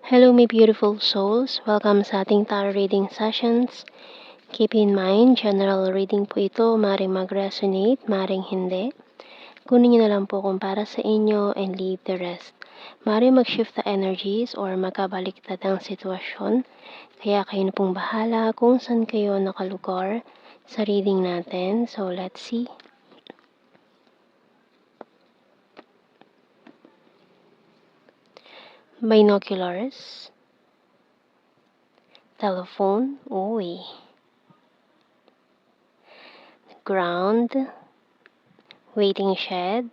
Hello, my beautiful souls. Welcome sa ating tarot reading sessions. Keep in mind, general reading po ito. Maring mag-resonate, maring hindi. Kunin nyo na lang po kung para sa inyo and leave the rest. Maring mag-shift the energies or magkabaliktad ang sitwasyon. Kaya kayo na pong bahala kung saan kayo nakalugar sa reading natin. So, let's see. Binoculars. Telephone. Uy. Ground. Waiting shed.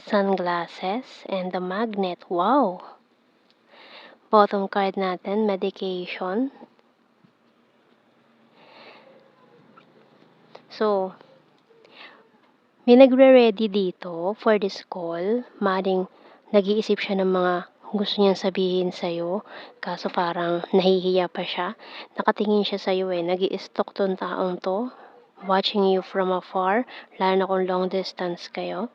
Sunglasses, and the magnet. Wow! Bottom card natin, medication. So, may nagre-ready dito for this call. Maring nag-iisip siya ng mga gusto niyang sabihin sa'yo. Kaso parang nahihiya pa siya. Nakatingin siya sa'yo nag-i-stalk tong taong to. Watching you from afar. Lalo na kung long distance kayo.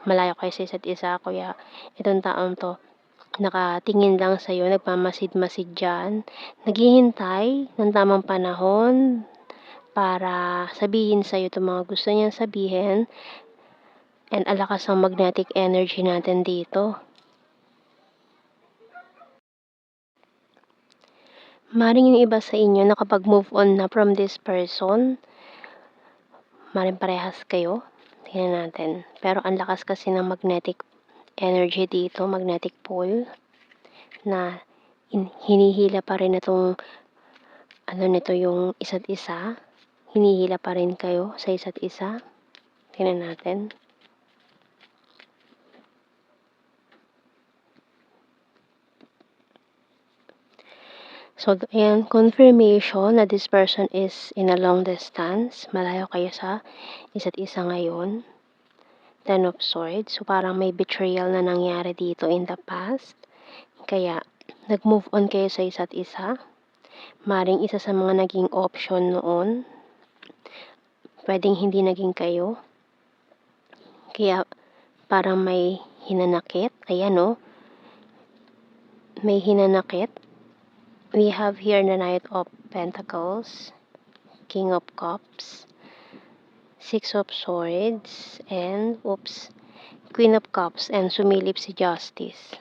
Malayo kayo sa isa't isa. Kaya itong taong to nakatingin lang sa'yo, nagmamasid-masid dyan, naghihintay ng tamang panahon para sabihin sa'yo itong mga gusto niyang sabihin, and alakas ang magnetic energy natin dito. Maring yung iba sa inyo nakapag-move on na from this person, maring parehas kayo, tingnan natin. Pero ang lakas kasi ng magnetic energy dito, magnetic pole, na hinihila pa rin itong yung isa't isa. Hinihila pa rin kayo sa isa't isa. Tingnan natin. So, ayan, confirmation na this person is in a long distance. Malayo kayo sa isa't isa ngayon. Ten of Swords. So, parang may betrayal na nangyari dito in the past. Kaya, nag-move on kayo sa isa't isa. Maring isa sa mga naging option noon. Pwedeng hindi naging kayo. Kaya, parang may hinanakit. Ayan, no? May hinanakit. We have here the Knight of Pentacles, King of Cups, Six of Swords, and Queen of Cups, and sumilip si Justice.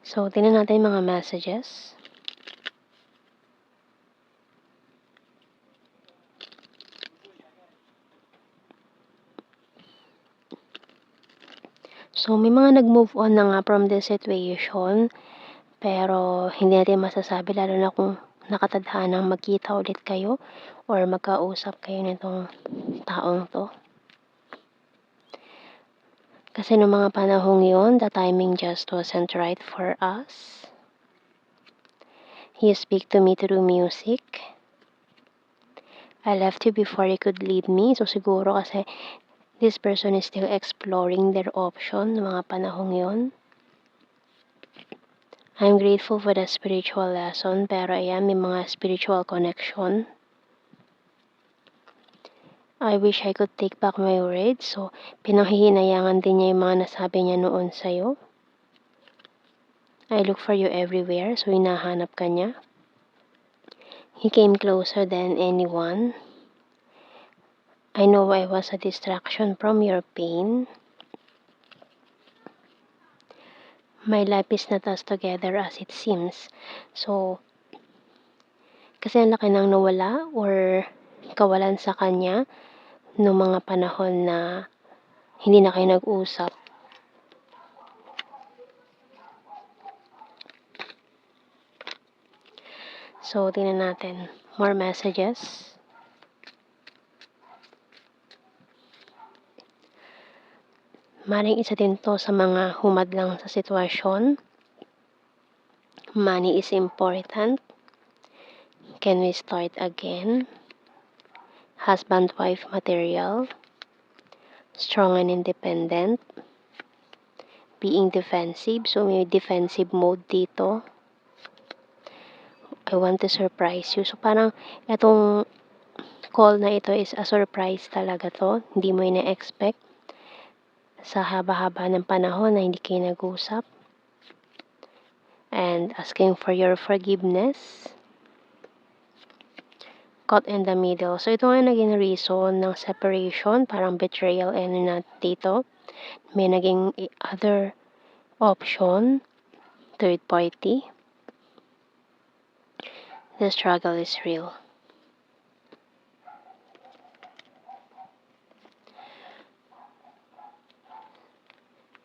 So, tingnan natin yung mga messages. So, may mga nag-move on na nga from this situation, pero hindi natin masasabi, lalo na kung nakatadhanang magkita ulit kayo or magkausap kayo nitong taong to. Kasi noong mga panahong yon, the timing just wasn't right for us. You speak to me through music. I left you before you could leave me. So, siguro kasi this person is still exploring their option ng mga panahong yon. I'm grateful for the spiritual lesson, pero ayan, may mga spiritual connection. I wish I could take back my words. So, pinanghihinayangan din niya yung mga nasabi niya noon sa'yo. I look for you everywhere. So, hinahanap ka niya. He came closer than anyone. I know I was a distraction from your pain. My life is not as together as it seems. So, kasi ang laki nang nawala or kawalan sa kanya noong mga panahon na hindi na kayo nag-usap. So, tingnan natin. More messages. Maring isa din to sa mga humadlang sa sitwasyon. Money is important. Can we start again? Husband-wife material. Strong and independent. Being defensive. So, may defensive mode dito. I want to surprise you. So, parang itong call na ito is a surprise talaga 'to, hindi mo ine-expect sa haba-haba ng panahon na hindi kayo nag-usap, and asking for your forgiveness, caught in the middle. So ito nga naging reason ng separation, parang betrayal and na dito. May naging other option, third party. The struggle is real.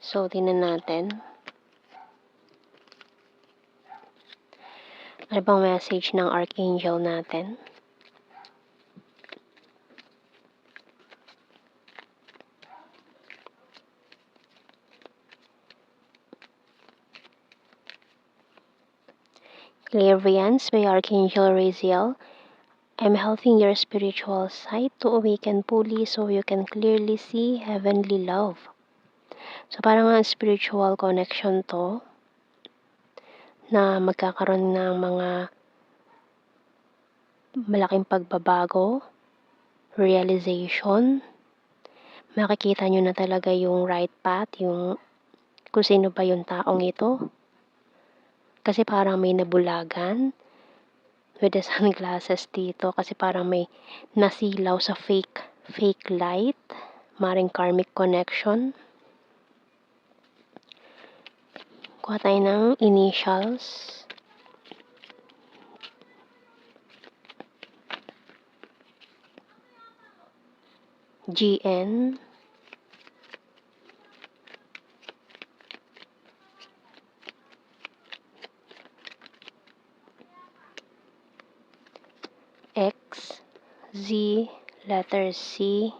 So, tingnan natin. Ano bang message ng Archangel natin? Clairvoyance by Archangel Raziel. I'm helping your spiritual sight to awaken fully so you can clearly see heavenly love. So, parang nga spiritual connection to na magkakaroon ng mga malaking pagbabago, realization. Makikita nyo na talaga yung right path, yung kung sino ba yung taong ito. Kasi parang may nabulagan with the sunglasses dito kasi parang may nasilaw sa fake light, maring karmic connection. Kuha tayo ng initials. GN. X. Z. Letter C.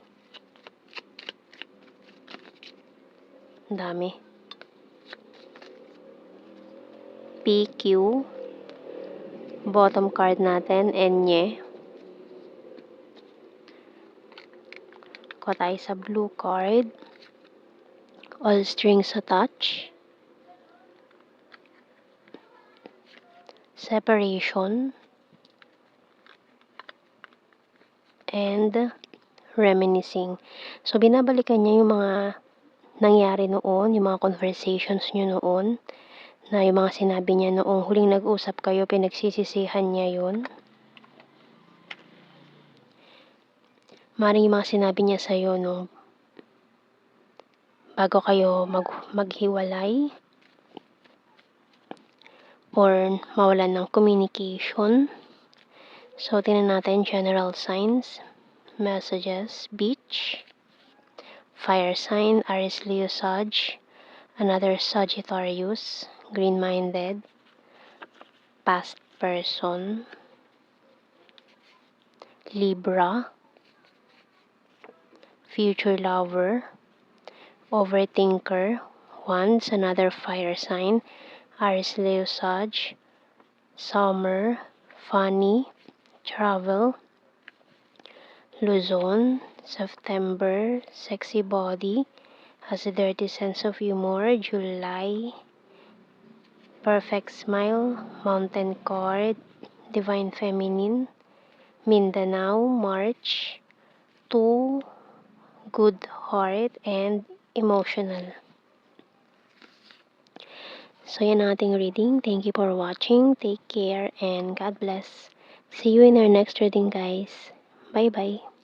Dami. PQ. Bottom card natin, Enye. Kuha tayo sa blue card. All strings attached. Separation. And reminiscing. So, binabalikan niya yung mga nangyari noon, yung mga conversations niyo noon, na yung mga sinabi niya noong huling nag-usap kayo, pinagsisisihan niya yun. Maring yung mga sinabi niya sa'yo nung bago kayo maghiwalay or mawalan ng communication. So, tingnan natin general signs, messages, beach, fire sign, Aries, Leo, Sag, another Sagittarius, green-minded, past person, Libra, future lover, overthinker, Wands, another fire sign, Aries, Leo, Sag, summer, funny, travel, Luzon, September, sexy body, has a dirty sense of humor, July, perfect smile, mountain card, divine feminine, Mindanao, March, 2, good heart, and emotional. So yan ang ating reading. Thank you for watching. Take care and God bless. See you in our next reading, guys. Bye-bye.